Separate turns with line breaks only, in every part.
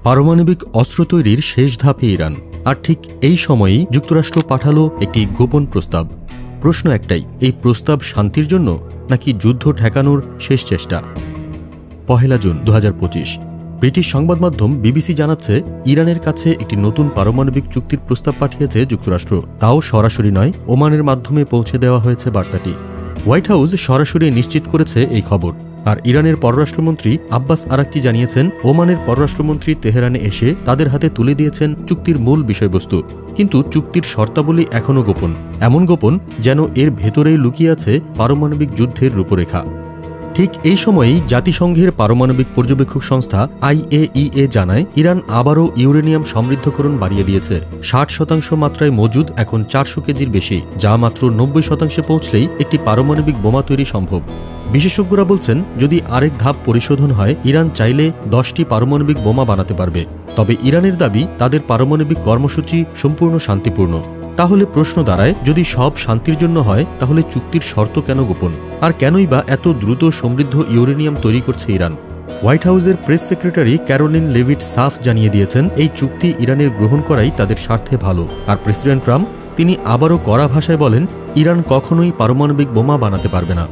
পারমাণবিক অস্ত্র তৈরির শেষ ধাপে ইরান, আর ঠিক এই সময়েই যুক্তরাষ্ট্র পাঠালো একটি গোপন প্রস্তাব। প্রশ্ন একটাই, এই প্রস্তাব শান্তির জন্য নাকি যুদ্ধ ঠেকানোর শেষ চেষ্টা? 1 জুন 2025 ব্রিটিশ সংবাদ মাধ্যম বিবিসি জানাচ্ছে, ইরানের কাছে একটি নতুন পারমাণবিক চুক্তির প্রস্তাব পাঠিয়েছে যুক্তরাষ্ট্র। তাও সরাসরি নয়, ওমানের মাধ্যমে পৌঁছে দেওয়া হয়েছে বার্তাটি। হোয়াইট হাউস সরাসরি নিশ্চিত করেছে এই খবর। আর ইরানের পররাষ্ট্রমন্ত্রী আব্বাস আরাকচি জানিয়েছেন, ওমানের পররাষ্ট্রমন্ত্রী তেহরানে এসে তাদের হাতে তুলে দিয়েছেন চুক্তির মূল বিষয়বস্তু। কিন্তু চুক্তির শর্তাবলী এখনও গোপন, এমন গোপন যেন এর ভেতরেই লুকিয়ে আছে পারমাণবিক যুদ্ধের রূপরেখা। ঠিক এই সময়েই জাতিসংঘের পারমাণবিক পর্যবেক্ষক সংস্থা IAEA জানায়, ইরান আবারও ইউরেনিয়াম সমৃদ্ধকরণ বাড়িয়ে দিয়েছে। 60% মাত্রায় মজুদ এখন 400 কেজির বেশি, যা মাত্র 90% পৌঁছলেই একটি পারমাণবিক বোমা তৈরি সম্ভব। বিশেষজ্ঞরা বলছেন, যদি আরেক ধাপ পরিশোধন হয়, ইরান চাইলে 10টি পারমাণবিক বোমা বানাতে পারবে। তবে ইরানের দাবি, তাদের পারমাণবিক কর্মসূচি সম্পূর্ণ শান্তিপূর্ণ। তাহলে প্রশ্ন দাঁড়ায়, যদি সব শান্তির জন্য হয়, তাহলে চুক্তির শর্ত কেন গোপন? আর কেনই বা এত দ্রুত সমৃদ্ধ ইউরেনিয়াম তৈরি করছে ইরান? হোয়াইট হাউসের প্রেস সেক্রেটারি ক্যারোলিন লেভিট সাফ জানিয়ে দিয়েছেন, এই চুক্তি ইরানের গ্রহণ করাই তাদের স্বার্থে ভালো। আর প্রেসিডেন্ট ট্রাম্প তিনি আবারও কড়া ভাষায় বলেন, ইরান কখনোই পারমাণবিক বোমা বানাতে পারবে না।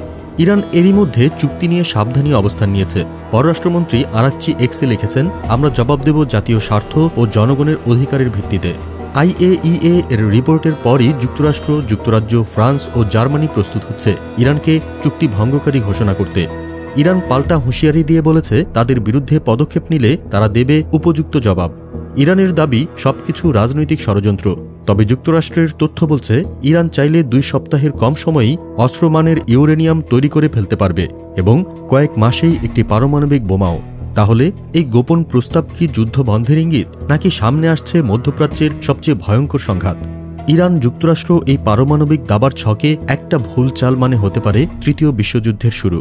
ইরান এরই মধ্যে চুক্তি নিয়ে সাবধানী অবস্থান নিয়েছে। পররাষ্ট্রমন্ত্রী আরাকচি এক্সে লিখেছেন, আমরা জবাব দেব জাতীয় স্বার্থ ও জনগণের অধিকারের ভিত্তিতে। IAEA এর রিপোর্টের পরই যুক্তরাষ্ট্র, যুক্তরাজ্য, ফ্রান্স ও জার্মানি প্রস্তুত হচ্ছে ইরানকে চুক্তি ভঙ্গকারী ঘোষণা করতে। ইরান পাল্টা হুঁশিয়ারি দিয়ে বলেছে, তাদের বিরুদ্ধে পদক্ষেপ নিলে তারা দেবে উপযুক্ত জবাব। ইরানের দাবি সবকিছু রাজনৈতিক ষড়যন্ত্র। তবে যুক্তরাষ্ট্রের তথ্য বলছে, ইরান চাইলে 2 সপ্তাহের কম সময়েই অস্ত্রমানের ইউরেনিয়াম তৈরি করে ফেলতে পারবে এবং কয়েক মাসেই একটি পারমাণবিক বোমাও। তাহলে এই গোপন প্রস্তাব কি যুদ্ধ বন্ধের ইঙ্গিত, নাকি সামনে আসছে মধ্যপ্রাচ্যের সবচেয়ে ভয়ঙ্কর সংঘাত? ইরান যুক্তরাষ্ট্র এই পারমাণবিক দাবার ছকে একটা ভুল চাল মানে হতে পারে তৃতীয় বিশ্বযুদ্ধের শুরু।